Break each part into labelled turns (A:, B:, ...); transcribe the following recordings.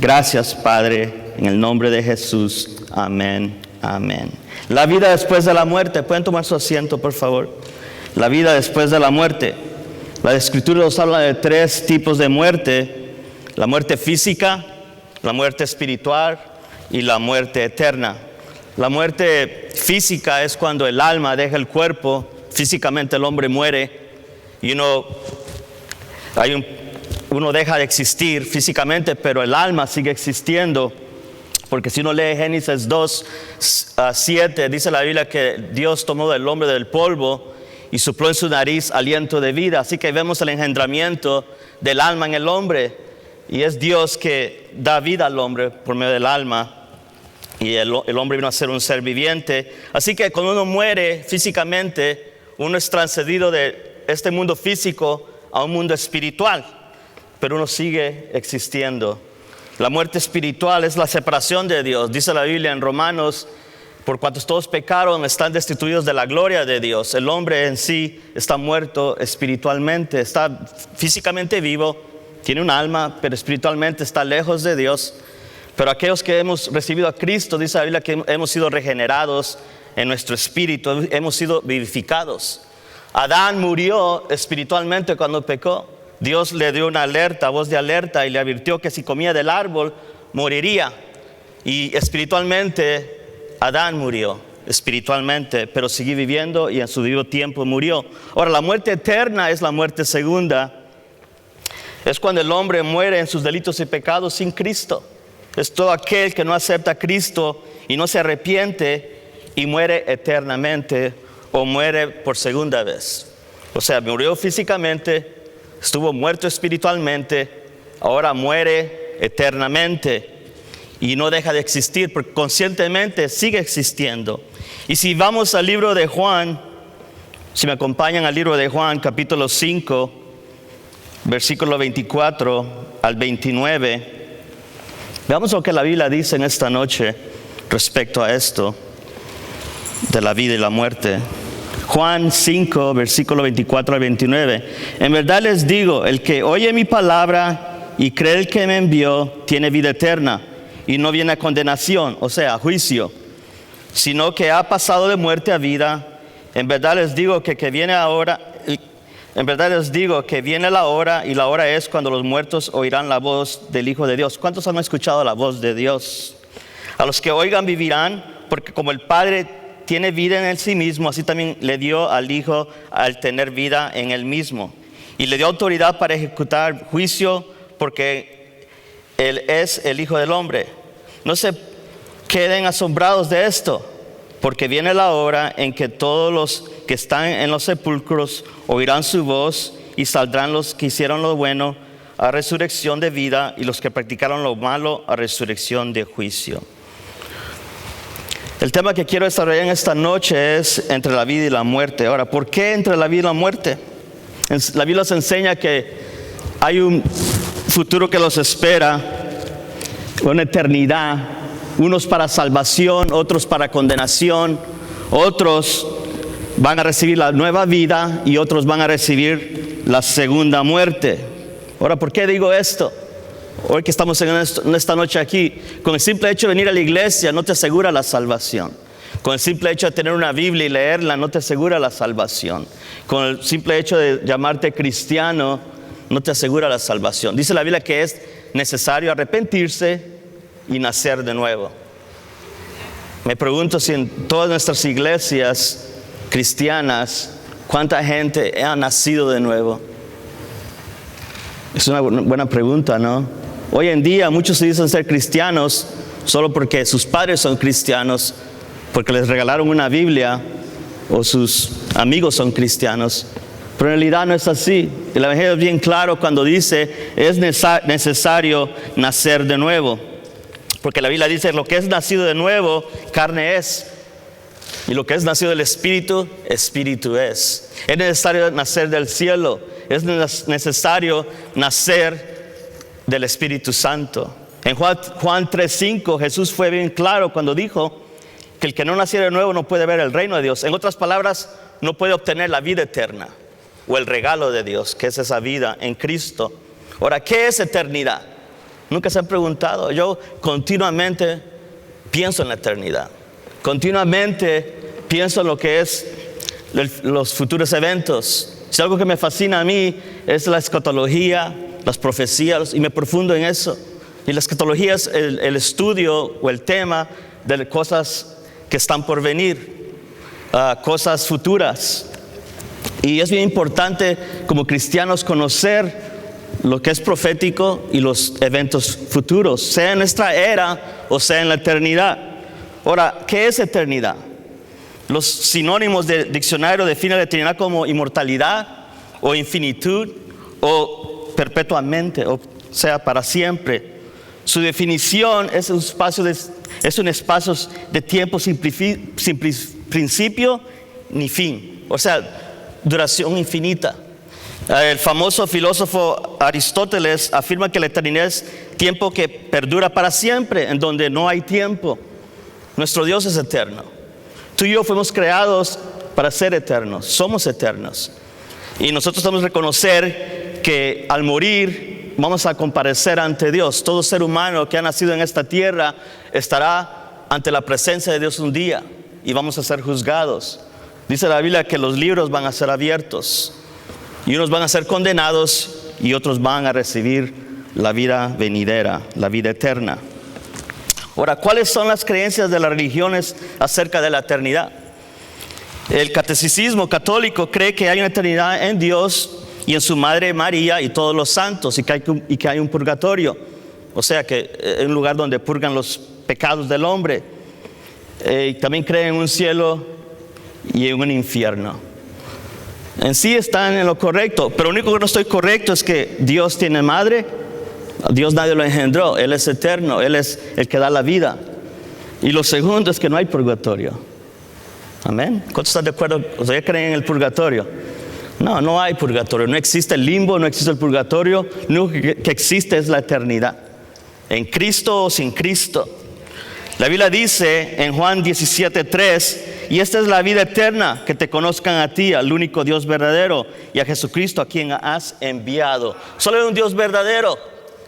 A: Gracias, Padre, en el nombre de Jesús. Amén, amén. La vida después de la muerte. ¿Pueden tomar su asiento, por favor? La vida después de la muerte. La Escritura nos habla de 3 tipos de muerte: la muerte física, la muerte espiritual y la muerte eterna. La muerte física es cuando el alma deja el cuerpo. Físicamente el hombre muere y uno deja de existir físicamente, pero el alma sigue existiendo. Porque si uno lee Génesis 2:7, dice la Biblia que Dios tomó del hombre del polvo y sopló en su nariz aliento de vida. Así que vemos el engendramiento del alma en el hombre, y es Dios que da vida al hombre por medio del alma, y el hombre vino a ser un ser viviente. Así que cuando uno muere físicamente, uno es transcedido de este mundo físico a un mundo espiritual, pero uno sigue existiendo. La muerte espiritual es la separación de Dios. Dice la Biblia en Romanos: por cuantos todos pecaron, están destituidos de la gloria de Dios. El hombre en sí está muerto espiritualmente, está físicamente vivo, tiene un alma, pero espiritualmente está lejos de Dios. Pero aquellos que hemos recibido a Cristo, dice la Biblia que hemos sido regenerados en nuestro espíritu, hemos sido vivificados. Adán murió espiritualmente cuando pecó. Dios le dio una alerta, voz de alerta, y le advirtió que si comía del árbol moriría. Y espiritualmente Adán murió, espiritualmente, pero siguió viviendo y en su debido tiempo murió. Ahora, la muerte eterna es la muerte segunda. Es cuando el hombre muere en sus delitos y pecados sin Cristo. Es todo aquel que no acepta a Cristo y no se arrepiente y muere eternamente, o muere por segunda vez. O sea, murió físicamente, estuvo muerto espiritualmente, ahora muere eternamente y no deja de existir, porque conscientemente sigue existiendo. Y si vamos al libro de Juan, si me acompañan al libro de Juan, capítulo 5, versículo 24 al 29, veamos lo que la Biblia dice en esta noche respecto a esto de la vida y la muerte. Juan 5, versículo 24 al 29. En verdad les digo, el que oye mi palabra y cree el que me envió, tiene vida eterna, y no viene a condenación, o sea, a juicio, sino que ha pasado de muerte a vida. En verdad les digo que viene la hora, y la hora es cuando los muertos oirán la voz del Hijo de Dios. ¿Cuántos han escuchado la voz de Dios? A los que oigan vivirán, porque como el Padre tiene vida en sí mismo, así también le dio al Hijo al tener vida en él mismo. Y le dio autoridad para ejecutar juicio, porque Él es el Hijo del Hombre. No se queden asombrados de esto, porque viene la hora en que todos los que están en los sepulcros oirán su voz, y saldrán los que hicieron lo bueno a resurrección de vida, y los que practicaron lo malo a resurrección de juicio. El tema que quiero desarrollar en esta noche es entre la vida y la muerte. Ahora, ¿por qué entre la vida y la muerte? La Biblia nos enseña que hay un futuro que los espera, una eternidad, unos para salvación, otros para condenación, otros van a recibir la nueva vida y otros van a recibir la segunda muerte. Ahora, ¿por qué digo esto? Hoy que estamos en esta noche aquí, con el simple hecho de venir a la iglesia no te asegura la salvación. Con el simple hecho de tener una Biblia y leerla no te asegura la salvación. Con el simple hecho de llamarte cristiano no te asegura la salvación. Dice la Biblia que es necesario arrepentirse y nacer de nuevo. Me pregunto si en todas nuestras iglesias cristianas, ¿cuánta gente ha nacido de nuevo? Es una buena pregunta, ¿no? Hoy en día muchos se dicen ser cristianos solo porque sus padres son cristianos, porque les regalaron una Biblia, o sus amigos son cristianos. Pero en realidad no es así. El Evangelio es bien claro cuando dice es necesario nacer de nuevo. Porque la Biblia dice: lo que es nacido de nuevo, carne es. Y lo que es nacido del Espíritu, Espíritu es. Es necesario nacer del cielo. Es necesario nacer del Espíritu Santo. En Juan 3:5 Jesús fue bien claro cuando dijo que el que no naciera de nuevo no puede ver el reino de Dios. En otras palabras, no puede obtener la vida eterna o el regalo de Dios, que es esa vida en Cristo. Ahora, ¿qué es eternidad? Nunca se han preguntado. Yo continuamente pienso en la eternidad. Continuamente pienso en lo que es los futuros eventos. Si algo que me fascina a mí es la escatología, las profecías, y me profundo en eso. Y la escatología es el estudio o el tema de cosas que están por venir, cosas futuras. Y es bien importante como cristianos conocer lo que es profético y los eventos futuros, sea en nuestra era o sea en la eternidad. Ahora, ¿qué es eternidad? Los sinónimos del diccionario definen la eternidad como inmortalidad o infinitud o perpetuamente, o sea, para siempre. Su definición es un espacio de tiempo sin principio ni fin, o sea, duración infinita. El famoso filósofo Aristóteles afirma que la eternidad es tiempo que perdura para siempre, en donde no hay tiempo. Nuestro Dios es eterno. Tú y yo fuimos creados para ser eternos, somos eternos. Y nosotros debemos reconocer que al morir vamos a comparecer ante Dios. Todo ser humano que ha nacido en esta tierra estará ante la presencia de Dios un día y vamos a ser juzgados. Dice la Biblia que los libros van a ser abiertos. Y unos van a ser condenados y otros van a recibir la vida venidera, la vida eterna. Ahora, ¿cuáles son las creencias de las religiones acerca de la eternidad? El catolicismo católico cree que hay una eternidad en Dios y en su Madre María y todos los santos, y que hay un purgatorio. O sea, que es un lugar donde purgan los pecados del hombre. También creen en un cielo y en un infierno. En sí están en lo correcto, pero lo único que no estoy correcto es que Dios tiene madre. Dios nadie lo engendró, Él es eterno, Él es el que da la vida. Y lo segundo es que no hay purgatorio. Amén. ¿Cuántos están de acuerdo? O sea, ¿ya creen en el purgatorio? No, no hay purgatorio, no existe el limbo, no existe el purgatorio. Lo único que existe es la eternidad, en Cristo o sin Cristo. La Biblia dice en Juan 17:3, y esta es la vida eterna, que te conozcan a ti, al único Dios verdadero, y a Jesucristo a quien has enviado. Solo hay un Dios verdadero,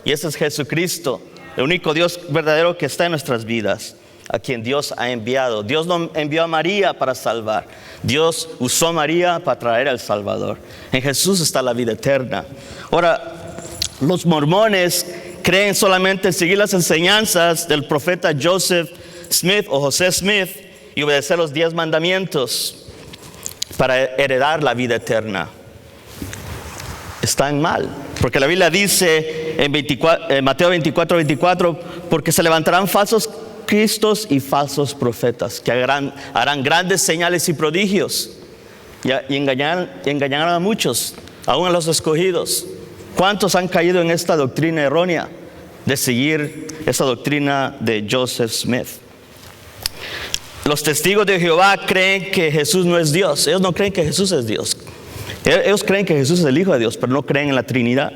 A: y ese es Jesucristo, el único Dios verdadero que está en nuestras vidas, a quien Dios ha enviado. Dios no envió a María para salvar, Dios usó a María para traer al Salvador. En Jesús está la vida eterna. Ahora, los mormones creen solamente en seguir las enseñanzas del profeta Joseph Smith o José Smith y obedecer los 10 mandamientos para heredar la vida eterna. Están mal, porque la Biblia dice en Mateo 24:24, porque se levantarán falsos cristos y falsos profetas que harán grandes señales y prodigios y engañarán a muchos, aún a los escogidos. ¿Cuántos han caído en esta doctrina errónea de seguir esa doctrina de Joseph Smith? Los testigos de Jehová creen que Jesús no es Dios. Ellos no creen que Jesús es Dios. Ellos creen que Jesús es el Hijo de Dios, pero no creen en la Trinidad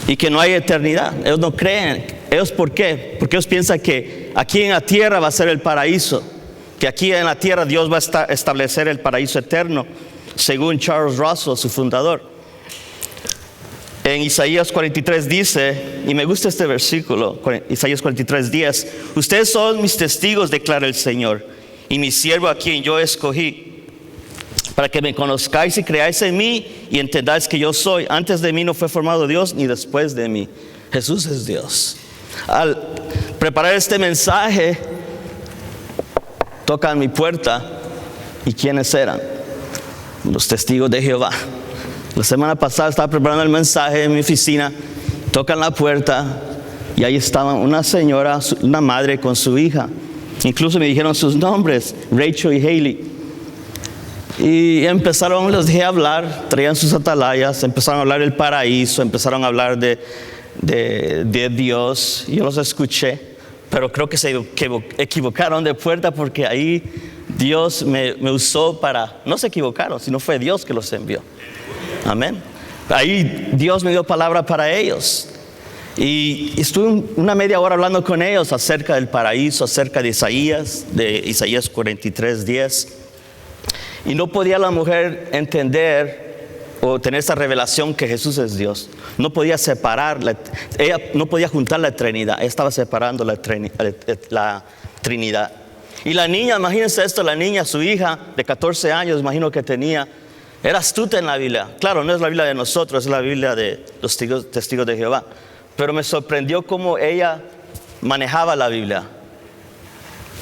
A: y que no hay eternidad. Ellos no creen. ¿Ellos por qué? Porque ellos piensan que aquí en la tierra va a ser el paraíso, que aquí en la tierra Dios va a establecer el paraíso eterno, según Charles Russell, su fundador. En Isaías 43 dice, y me gusta este versículo, Isaías 43:10, ustedes son mis testigos, declara el Señor, y mi siervo a quien yo escogí, para que me conozcáis y creáis en mí y entendáis que yo soy. Antes de mí no fue formado Dios, ni después de mí. Jesús es Dios. Al preparar este mensaje, tocan mi puerta. ¿Y quiénes eran? Los testigos de Jehová. La semana pasada estaba preparando el mensaje en mi oficina, tocan la puerta y ahí estaban una señora, una madre con su hija. Incluso me dijeron sus nombres, Rachel y Haley. Y empezaron, les dejé hablar, traían sus atalayas, empezaron a hablar del paraíso, empezaron a hablar de Dios. Yo los escuché, pero creo que se equivocaron de puerta, porque ahí Dios me usó para, no se equivocaron, sino fue Dios que los envió. Amén. Ahí Dios me dio palabra para ellos. Y estuve una media hora hablando con ellos acerca del paraíso, acerca de Isaías 43:10. Y no podía la mujer entender o tener esa revelación que Jesús es Dios. No podía separar, ella no podía juntar la Trinidad, ella estaba separando la Trinidad. Y la niña, imagínense esto, la niña, su hija de 14 años, imagino que tenía, era astuta en la Biblia. Claro, no es la Biblia de nosotros, es la Biblia de los testigos de Jehová. Pero me sorprendió cómo ella manejaba la Biblia.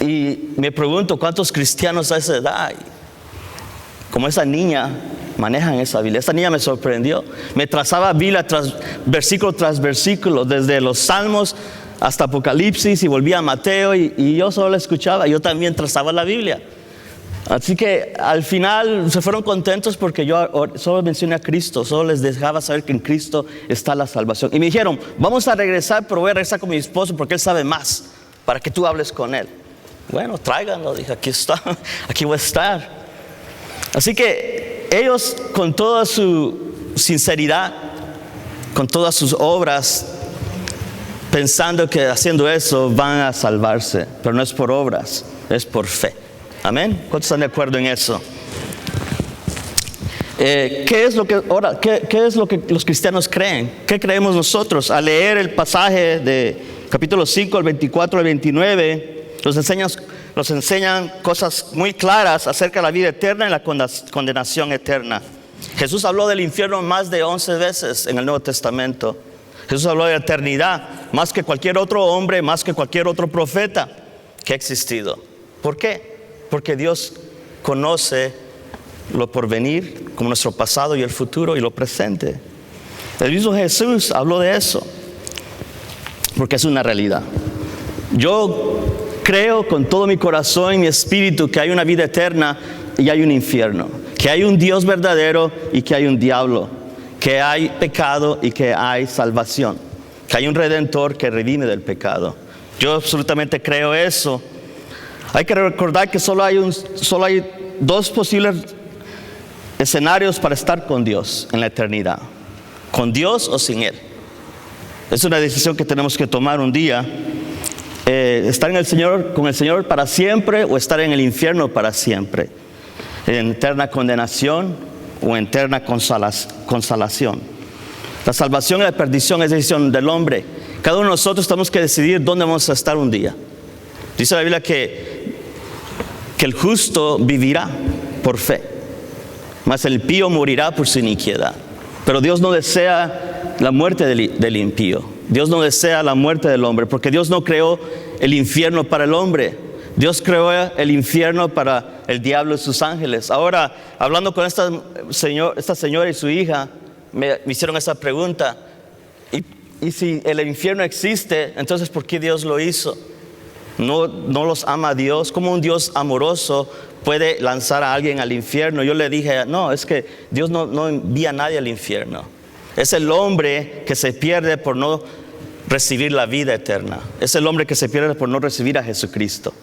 A: Y me pregunto cuántos cristianos a esa edad, como esa niña, manejan esa Biblia. Esta niña me sorprendió. Me trazaba Biblia versículo tras versículo, desde los Salmos hasta Apocalipsis, y volvía a Mateo, y yo solo la escuchaba. Yo también trazaba la Biblia. Así que al final se fueron contentos porque yo solo mencioné a Cristo, solo les dejaba saber que en Cristo está la salvación. Y me dijeron, vamos a regresar, pero voy a regresar con mi esposo porque él sabe más, para que tú hables con él. Bueno, tráiganlo, dije, aquí está, aquí voy a estar. Así que ellos, con toda su sinceridad, con todas sus obras, pensando que haciendo eso van a salvarse, pero no es por obras, es por fe. Amén. ¿Cuántos están de acuerdo en eso? ¿Qué es lo que los cristianos creen? ¿Qué creemos nosotros? Al leer el pasaje de capítulo 5, el 24 al 29, nos enseñan cosas muy claras acerca de la vida eterna y la condenación eterna. Jesús habló del infierno más de 11 veces en el Nuevo Testamento. Jesús habló de la eternidad más que cualquier otro hombre, más que cualquier otro profeta que ha existido. ¿Por qué? Porque Dios conoce lo porvenir, como nuestro pasado y el futuro y lo presente. El mismo Jesús habló de eso, porque es una realidad. Yo creo con todo mi corazón y mi espíritu que hay una vida eterna y hay un infierno, que hay un Dios verdadero y que hay un diablo, que hay pecado y que hay salvación, que hay un redentor que redime del pecado. Yo absolutamente creo eso. Hay que recordar que solo hay dos posibles escenarios para estar con Dios en la eternidad: con Dios o sin Él. Es una decisión que tenemos que tomar un día. Estar con el Señor para siempre, o estar en el infierno para siempre, en eterna condenación o en eterna consolación. La salvación y la perdición es decisión del hombre. Cada uno de nosotros tenemos que decidir dónde vamos a estar un día. Dice la Biblia que el justo vivirá por fe, mas el impío morirá por su iniquidad. Pero Dios no desea la muerte del impío. Dios no desea la muerte del hombre, porque Dios no creó el infierno para el hombre. Dios creó el infierno para el diablo y sus ángeles. Ahora, hablando con esta señora y su hija, me hicieron esa pregunta. Y si el infierno existe, entonces ¿por qué Dios lo hizo? ¿No los ama Dios? ¿Cómo un Dios amoroso puede lanzar a alguien al infierno? Yo le dije, no, es que Dios no envía a nadie al infierno. Es el hombre que se pierde por no recibir la vida eterna. Es el hombre que se pierde por no recibir a Jesucristo.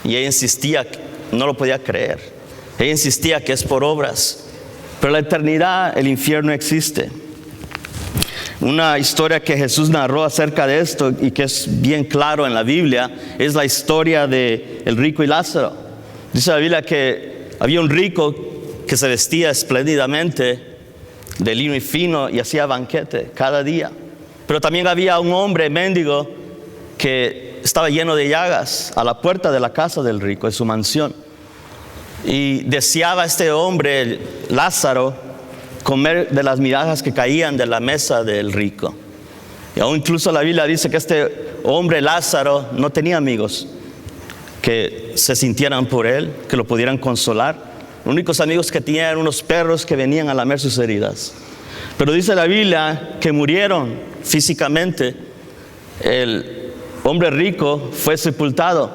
A: Y ella insistía, no lo podía creer. Ella insistía que es por obras. Pero la eternidad, el infierno existe. Una historia que Jesús narró acerca de esto y que es bien claro en la Biblia es la historia de el rico y Lázaro. Dice la Biblia que había un rico que se vestía espléndidamente de lino y fino y hacía banquete cada día. Pero también había un hombre mendigo que estaba lleno de llagas a la puerta de la casa del rico, de su mansión. Y deseaba este hombre, Lázaro, comer de las migajas que caían de la mesa del rico. Y aún incluso la Biblia dice que este hombre Lázaro no tenía amigos que se sintieran por él, que lo pudieran consolar. Los únicos amigos que tenía eran unos perros que venían a lamer sus heridas. Pero dice la Biblia que murieron físicamente. El hombre rico fue sepultado,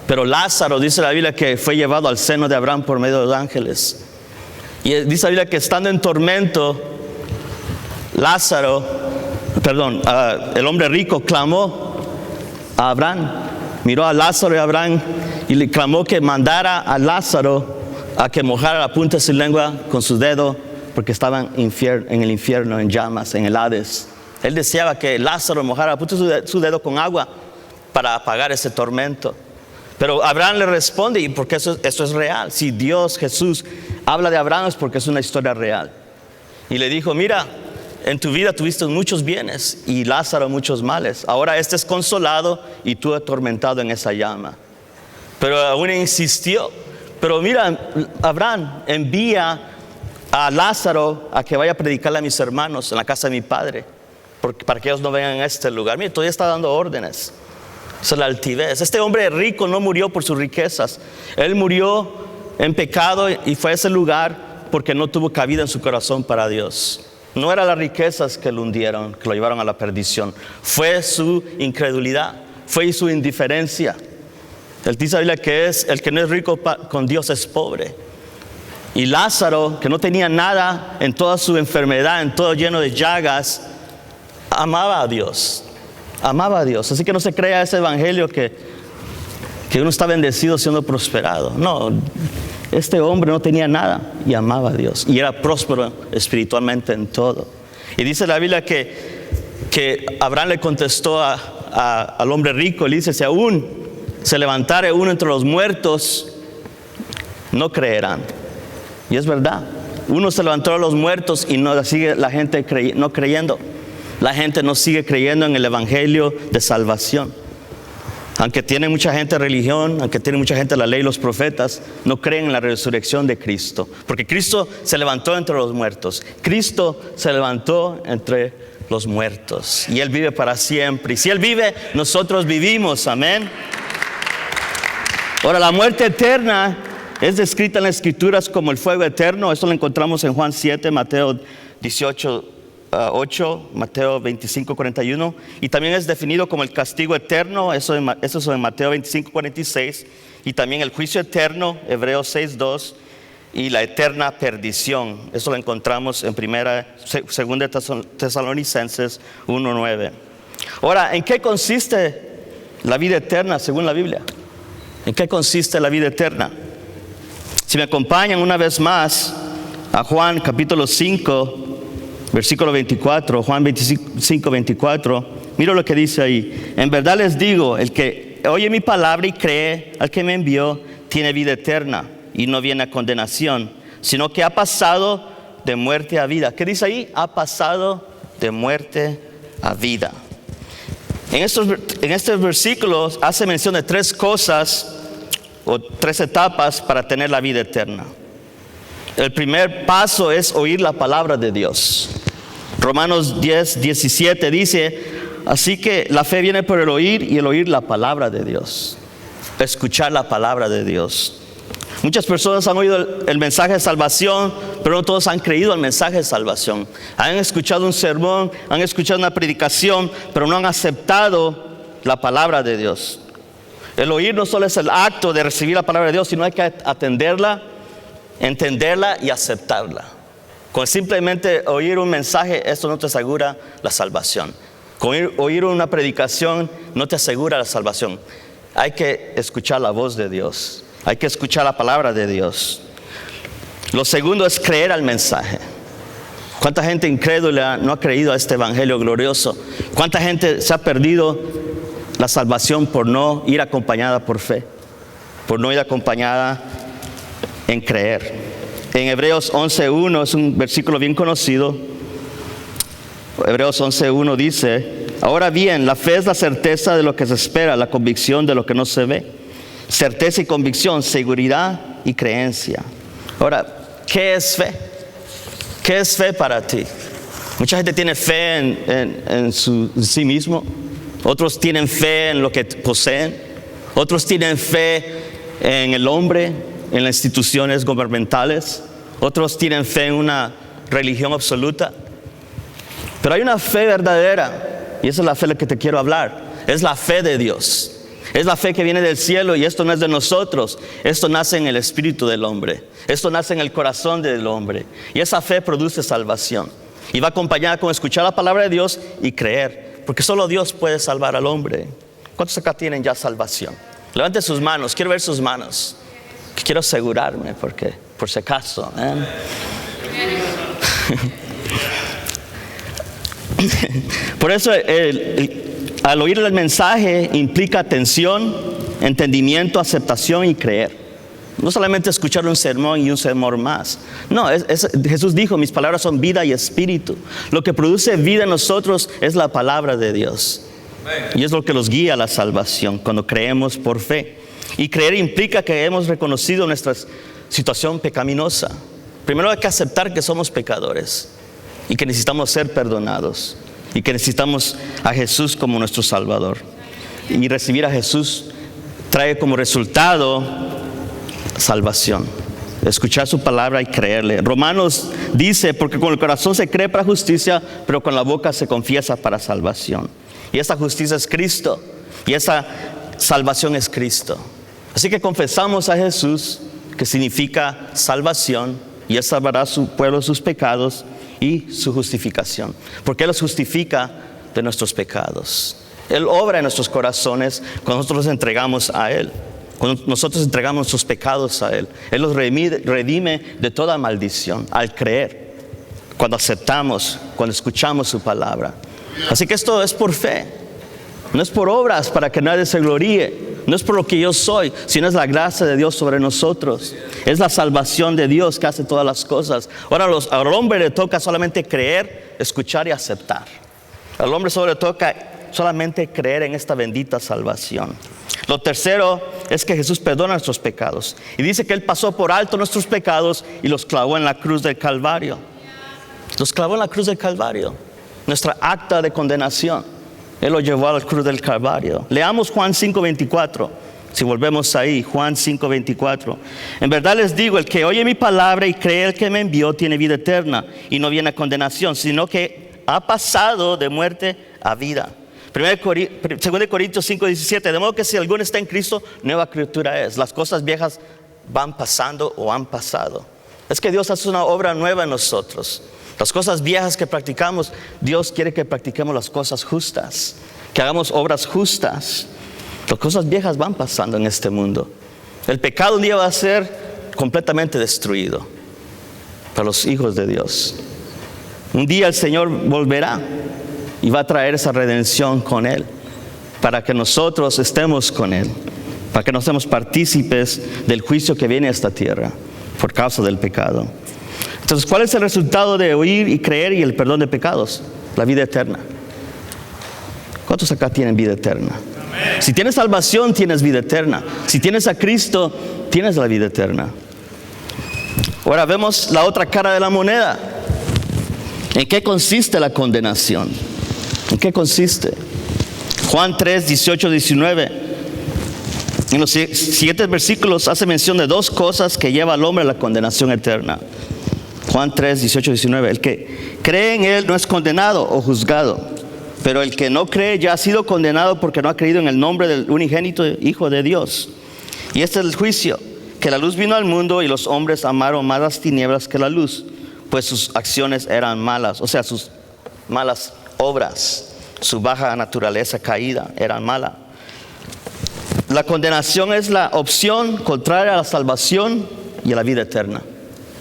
A: pero Lázaro, dice la Biblia, que fue llevado al seno de Abraham por medio de ángeles. Y dice la Biblia que estando en tormento, el hombre rico clamó a Abraham, miró a Lázaro y a Abraham y le clamó que mandara a Lázaro a que mojara la punta de su lengua con su dedo, porque estaban en el infierno, en llamas, en el Hades. Él deseaba que Lázaro mojara la punta de su dedo con agua para apagar ese tormento. Pero Abraham le responde, y porque eso es real. Si Dios, Jesús, habla de Abraham es porque es una historia real. y le dijo, mira, en tu vida tuviste muchos bienes y Lázaro muchos males. Ahora este es consolado y tú atormentado en esa llama. Pero aún insistió. Pero mira, Abraham, envía a Lázaro a que vaya a predicarle a mis hermanos en la casa de mi padre, para que ellos no vengan a este lugar. Mira, todavía está dando órdenes. Esa es la altivez. Este hombre rico no murió por sus riquezas. Él murió en pecado y fue a ese lugar porque no tuvo cabida en su corazón para Dios. No eran las riquezas que lo hundieron, que lo llevaron a la perdición. Fue su incredulidad, fue su indiferencia. Él dice la Biblia que el que no es rico con Dios es pobre. Y Lázaro, que no tenía nada en toda su enfermedad, en todo lleno de llagas, amaba a Dios. Amaba a Dios. Así que no se crea ese evangelio que uno está bendecido siendo prosperado. No, este hombre no tenía nada y amaba a Dios. Y era próspero espiritualmente en todo. Y dice la Biblia que Abraham le contestó al hombre rico, le dice, si aún se levantare uno entre los muertos, no creerán. Y es verdad. Uno se levantó de los muertos y no sigue la gente no creyendo. La gente no sigue creyendo en el evangelio de salvación. Aunque tiene mucha gente religión, aunque tiene mucha gente la ley y los profetas, no creen en la resurrección de Cristo. Porque Cristo se levantó entre los muertos. Cristo se levantó entre los muertos. Y Él vive para siempre. Y si Él vive, nosotros vivimos. Amén. Ahora, la muerte eterna es descrita en las Escrituras como el fuego eterno. Eso lo encontramos en Juan 7, Mateo 18, 8, Mateo 25, 41. Y también es definido como el castigo eterno. Eso es en Mateo 25, 46. Y también el juicio eterno, Hebreos 6, 2. Y la eterna perdición. Eso lo encontramos en Segunda Tesalonicenses 1, 9. Ahora, ¿en qué consiste la vida eterna según la Biblia? ¿En qué consiste la vida eterna? Si me acompañan una vez más a Juan capítulo 5, versículo 24, Juan 25, 24, mira lo que dice ahí. En verdad les digo, el que oye mi palabra y cree al que me envió, tiene vida eterna y no viene a condenación, sino que ha pasado de muerte a vida. ¿Qué dice ahí? Ha pasado de muerte a vida. En estos versículos hace mención de tres cosas o tres etapas para tener la vida eterna. El primer paso es oír la palabra de Dios. Romanos 10, 17 dice, así que la fe viene por el oír y el oír la palabra de Dios. Escuchar la palabra de Dios. Muchas personas han oído el mensaje de salvación, pero no todos han creído el mensaje de salvación. Han escuchado un sermón, han escuchado una predicación, pero no han aceptado la palabra de Dios. El oír no solo es el acto de recibir la palabra de Dios, sino hay que atenderla, entenderla y aceptarla. Con simplemente oír un mensaje, esto no te asegura la salvación. Con oír una predicación no te asegura la salvación. Hay que escuchar la voz de Dios. Hay que escuchar la palabra de Dios. Lo segundo es creer al mensaje. ¿Cuánta gente incrédula no ha creído a este evangelio glorioso? ¿Cuánta gente se ha perdido la salvación por no ir acompañada por fe? Por no ir acompañada en creer. En Hebreos 11:1 es un versículo bien conocido. Hebreos 11:1 dice, ahora bien, la fe es la certeza de lo que se espera, la convicción de lo que no se ve. Certeza y convicción, seguridad y creencia. Ahora, ¿qué es fe? ¿Qué es fe para ti? Mucha gente tiene fe en sí mismo. Otros tienen fe en lo que poseen. Otros tienen fe en el hombre, en las instituciones gubernamentales. Otros tienen fe en una religión absoluta. Pero hay una fe verdadera, y esa es la fe de la que te quiero hablar. Es la fe de Dios. Es la fe que viene del cielo, y esto no es de nosotros. Esto nace en el espíritu del hombre. Esto nace en el corazón del hombre. Y esa fe produce salvación. Y va acompañada con escuchar la palabra de Dios y creer. Porque solo Dios puede salvar al hombre. ¿Cuántos acá tienen ya salvación? Levanten sus manos, quiero ver sus manos. Quiero asegurarme, porque por si acaso. Por eso al oír el mensaje implica atención, entendimiento, aceptación y creer. No solamente escuchar un sermón y un sermón más. No, Jesús dijo, mis palabras son vida y espíritu. Lo que produce vida en nosotros es la palabra de Dios. Y es lo que nos guía a la salvación cuando creemos por fe. Y creer implica que hemos reconocido nuestra situación pecaminosa. Primero hay que aceptar que somos pecadores y que necesitamos ser perdonados y que necesitamos a Jesús como nuestro Salvador. Y recibir a Jesús trae como resultado salvación. Escuchar su palabra y creerle. Romanos dice, porque con el corazón se cree para justicia, pero con la boca se confiesa para salvación. Y esa justicia es Cristo. Y esa salvación es Cristo. Así que confesamos a Jesús, que significa salvación, y Él salvará a su pueblo de sus pecados y su justificación. Porque Él los justifica de nuestros pecados. Él obra en nuestros corazones cuando nosotros los entregamos a Él. Cuando nosotros entregamos nuestros pecados a Él. Él los redime de toda maldición al creer. Cuando aceptamos, cuando escuchamos su palabra. Así que esto es por fe. No es por obras para que nadie se gloríe. No es por lo que yo soy, sino es la gracia de Dios sobre nosotros. Es la salvación de Dios que hace todas las cosas. Ahora al hombre le toca solamente creer, escuchar y aceptar. Al hombre solo le toca solamente creer en esta bendita salvación. Lo tercero es que Jesús perdona nuestros pecados. Y dice que Él pasó por alto nuestros pecados y los clavó en la cruz del Calvario. Los clavó en la cruz del Calvario. Nuestra acta de condenación. Él lo llevó a la cruz del Calvario. Leamos Juan 5:24. Si volvemos ahí, Juan 5:24. En verdad les digo, el que oye mi palabra y cree el que me envió tiene vida eterna y no viene a condenación, sino que ha pasado de muerte a vida. 2 Corintios 5:17. De modo que si alguno está en Cristo, nueva criatura es. Las cosas viejas van pasando o han pasado. Es que Dios hace una obra nueva en nosotros. Las cosas viejas que practicamos, Dios quiere que practiquemos las cosas justas, que hagamos obras justas. Las cosas viejas van pasando en este mundo. El pecado un día va a ser completamente destruido para los hijos de Dios. Un día el Señor volverá y va a traer esa redención con Él, para que nosotros estemos con Él, para que no seamos partícipes del juicio que viene a esta tierra por causa del pecado. Entonces, ¿cuál es el resultado de oír y creer y el perdón de pecados? La vida eterna. ¿Cuántos acá tienen vida eterna? Amén. Si tienes salvación, tienes vida eterna. Si tienes a Cristo, tienes la vida eterna. Ahora vemos la otra cara de la moneda. ¿En qué consiste la condenación? ¿En qué consiste? Juan 3, 18, 19. En los siguientes versículos hace mención de dos cosas que lleva al hombre a la condenación eterna. Juan 3, 18, 19. El que cree en Él no es condenado o juzgado, pero el que no cree ya ha sido condenado porque no ha creído en el nombre del unigénito Hijo de Dios. Y este es el juicio, que la luz vino al mundo y los hombres amaron más las tinieblas que la luz, pues sus acciones eran malas, o sea, sus malas obras, su baja naturaleza caída eran malas. La condenación es la opción contraria a la salvación y a la vida eterna.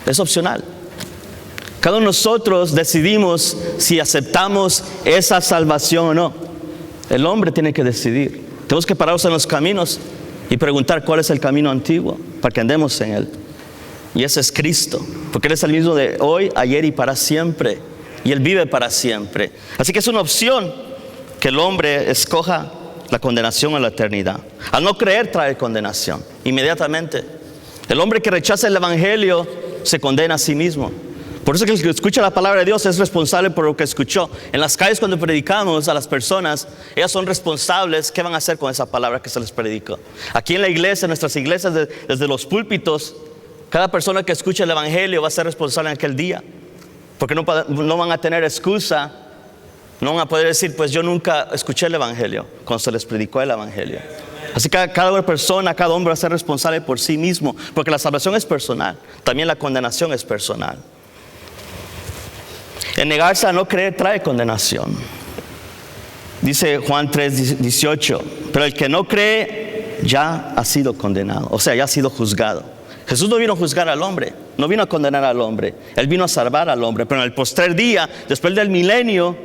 A: Es opcional. Cada uno de nosotros decidimos si aceptamos esa salvación o no. El hombre tiene que decidir. Tenemos que pararnos en los caminos y preguntar cuál es el camino antiguo para que andemos en él. Y ese es Cristo, porque Él es el mismo de hoy, ayer y para siempre. Y Él vive para siempre. Así que es una opción que el hombre escoja la condenación o la eternidad. Al no creer trae condenación inmediatamente. El hombre que rechaza el evangelio se condena a sí mismo. Por eso que el que escucha la palabra de Dios es responsable por lo que escuchó. En las calles cuando predicamos a las personas, ellas son responsables. ¿Qué van a hacer con esa palabra que se les predicó? Aquí en la iglesia, en nuestras iglesias, desde los púlpitos, cada persona que escucha el evangelio va a ser responsable en aquel día. Porque no van a tener excusa. No van a poder decir, pues yo nunca escuché el evangelio cuando se les predicó el evangelio. Así que cada persona, cada hombre va a ser responsable por sí mismo. Porque la salvación es personal. También la condenación es personal. El negarse a no creer trae condenación. Dice Juan 3, 18. Pero el que no cree ya ha sido condenado. O sea, ya ha sido juzgado. Jesús no vino a juzgar al hombre. No vino a condenar al hombre. Él vino a salvar al hombre. Pero en el postrer día, después del milenio,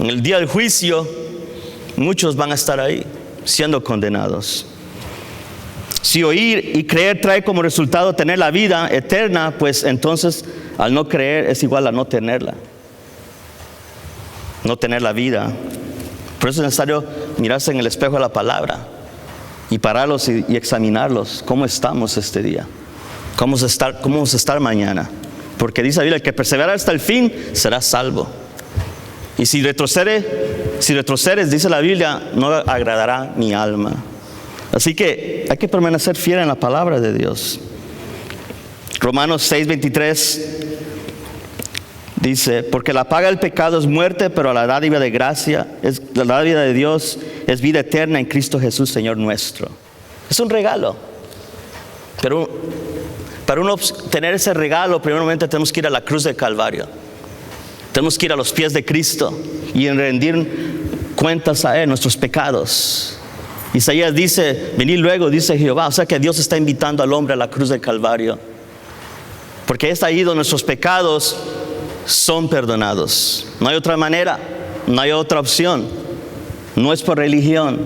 A: en el día del juicio, muchos van a estar ahí siendo condenados. Si oír y creer trae como resultado tener la vida eterna, pues entonces al no creer es igual a no tenerla. No tener la vida. Por eso es necesario mirarse en el espejo de la palabra y pararlos y examinarlos. ¿Cómo estamos este día? ¿Cómo vamos a estar mañana? Porque dice la Biblia, el que persevera hasta el fin será salvo. Y si retrocedes, dice la Biblia, no agradará mi alma. Así que hay que permanecer fiel en la palabra de Dios. Romanos 6:23 dice, porque la paga del pecado es muerte, pero la dádiva de gracia, la dádiva de Dios es vida eterna en Cristo Jesús, Señor nuestro. Es un regalo. Pero para uno obtener ese regalo, primeramente tenemos que ir a la cruz del Calvario. Tenemos que ir a los pies de Cristo y rendir cuentas a Él, nuestros pecados. Isaías dice, venid luego, dice Jehová. O sea que Dios está invitando al hombre a la cruz del Calvario. Porque es ahí donde nuestros pecados son perdonados. No hay otra manera, no hay otra opción. No es por religión,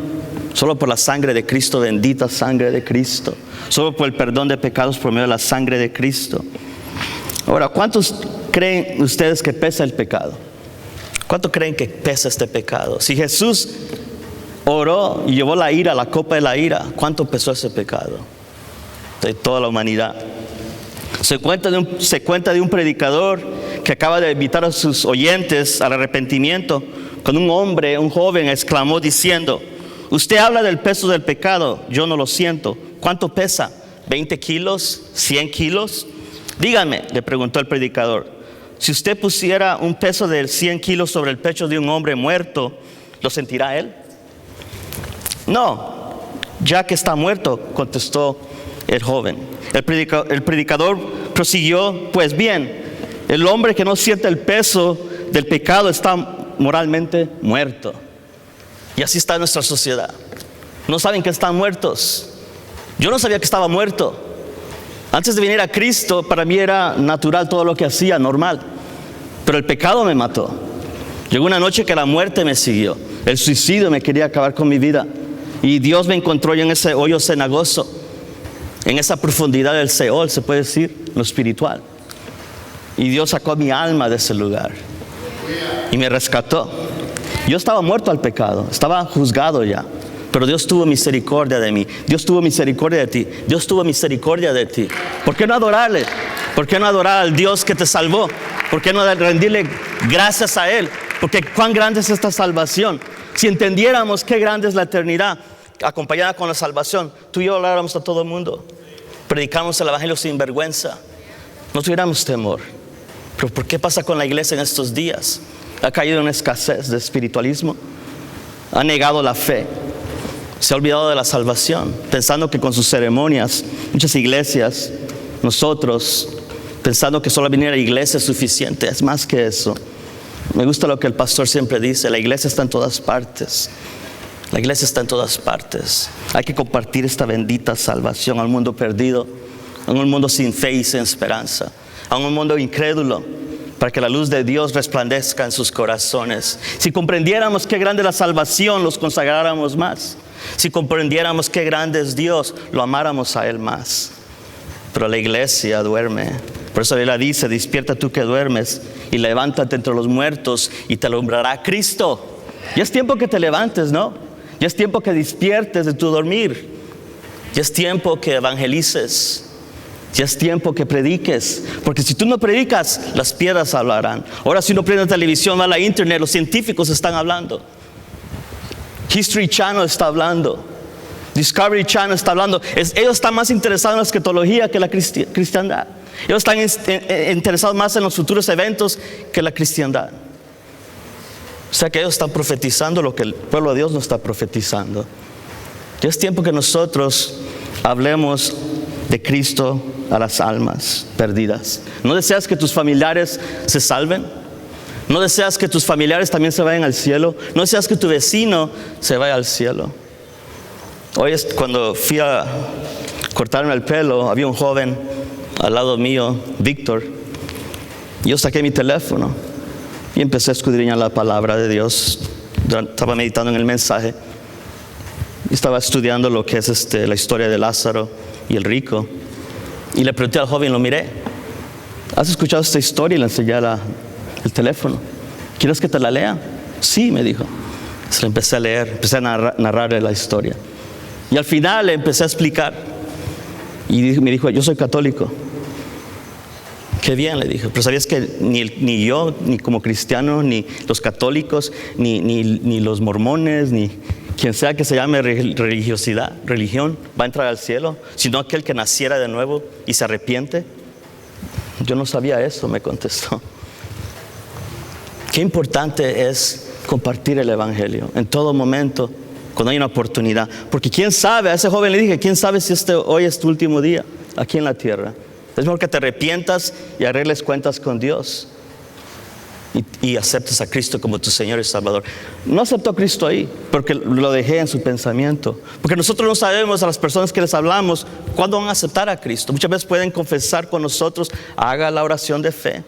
A: solo por la sangre de Cristo, bendita sangre de Cristo. Solo por el perdón de pecados por medio de la sangre de Cristo. Ahora, ¿cuántos creen ustedes que pesa el pecado? ¿Cuánto creen que pesa este pecado? Si Jesús oró y llevó la ira, la copa de la ira, ¿cuánto pesó ese pecado? De toda la humanidad. Se cuenta de un predicador que acaba de invitar a sus oyentes al arrepentimiento, cuando un joven exclamó diciendo, usted habla del peso del pecado, yo no lo siento. ¿Cuánto pesa? ¿20 kilos? ¿100 kilos? Dígame, le preguntó el predicador, si usted pusiera un peso de 100 kilos sobre el pecho de un hombre muerto, ¿lo sentirá él? No, ya que está muerto, contestó el joven. El predicador prosiguió, pues bien, el hombre que no siente el peso del pecado está moralmente muerto. Y así está nuestra sociedad. No saben que están muertos. Yo no sabía que estaba muerto. Antes de venir a Cristo, para mí era natural todo lo que hacía, normal. Pero el pecado me mató. Llegó una noche que la muerte me siguió. El suicidio me quería acabar con mi vida. Y Dios me encontró en ese hoyo cenagoso, en esa profundidad del Seol, se puede decir, lo espiritual. Y Dios sacó mi alma de ese lugar y me rescató. Yo estaba muerto al pecado, estaba juzgado ya, pero Dios tuvo misericordia de mí. Dios tuvo misericordia de ti. Dios tuvo misericordia de ti. ¿Por qué no adorarle? ¿Por qué no adorar al Dios que te salvó? ¿Por qué no rendirle gracias a Él? Porque cuán grande es esta salvación. Si entendiéramos qué grande es la eternidad acompañada con la salvación, tú y yo habláramos a todo el mundo, predicamos el evangelio sin vergüenza, no tuviéramos temor. Pero ¿por qué pasa con la iglesia en estos días? Ha caído en una escasez de espiritualismo, ha negado la fe, se ha olvidado de la salvación, pensando que con sus ceremonias, muchas iglesias, nosotros, pensando que solo venir a la iglesia es suficiente. Es más que eso. Me gusta lo que el pastor siempre dice, la iglesia está en todas partes. La iglesia está en todas partes. Hay que compartir esta bendita salvación al mundo perdido, a un mundo sin fe y sin esperanza, a un mundo incrédulo, para que la luz de Dios resplandezca en sus corazones. Si comprendiéramos qué grande es la salvación, los consagráramos más. Si comprendiéramos qué grande es Dios, lo amáramos a Él más. Pero la iglesia duerme. Por eso la Biblia dice, despierta tú que duermes y levántate entre los muertos y te alumbrará Cristo. Ya es tiempo que te levantes, ¿no? Ya es tiempo que despiertes de tu dormir. Ya es tiempo que evangelices. Ya es tiempo que prediques. Porque si tú no predicas, las piedras hablarán. Ahora si uno prende la televisión, va a la internet, los científicos están hablando. History Channel está hablando. Discovery Channel está hablando. Ellos están más interesados en la escatología que la cristiandad. Ellos están interesados más en los futuros eventos que la cristiandad. O sea que ellos están profetizando lo que el pueblo de Dios no está profetizando. Ya es tiempo que nosotros hablemos de Cristo a las almas perdidas. ¿No deseas que tus familiares se salven? ¿No deseas que tus familiares también se vayan al cielo? ¿No deseas que tu vecino se vaya al cielo? Hoy cuando fui a cortarme el pelo, había un joven al lado mío, Víctor. Yo saqué mi teléfono y empecé a escudriñar la palabra de Dios. Estaba meditando en el mensaje Estaba estudiando lo que es la historia de Lázaro y el rico. Y le pregunté al joven, lo miré, ¿has escuchado esta historia? Y le enseñé el teléfono. ¿Quieres que te la lea? Sí, me dijo. Se la empecé a leer, empecé a narrarle la historia. Y al final le empecé a explicar. Y me dijo, yo soy católico. Qué bien, le dije. Pero sabías que ni yo, ni como cristiano, ni los católicos, ni los mormones, ni quien sea que se llame religión, va a entrar al cielo, sino aquel que naciera de nuevo y se arrepiente. Yo no sabía eso, me contestó. Qué importante es compartir el evangelio en todo momento, cuando hay una oportunidad. Porque quién sabe, a ese joven le dije, quién sabe si hoy es tu último día aquí en la tierra. Es mejor que te arrepientas y arregles cuentas con Dios. Y aceptes a Cristo como tu Señor y Salvador. No aceptó a Cristo ahí, porque lo dejé en su pensamiento. Porque nosotros no sabemos, a las personas que les hablamos, cuándo van a aceptar a Cristo. Muchas veces pueden confesar con nosotros, haga la oración de fe,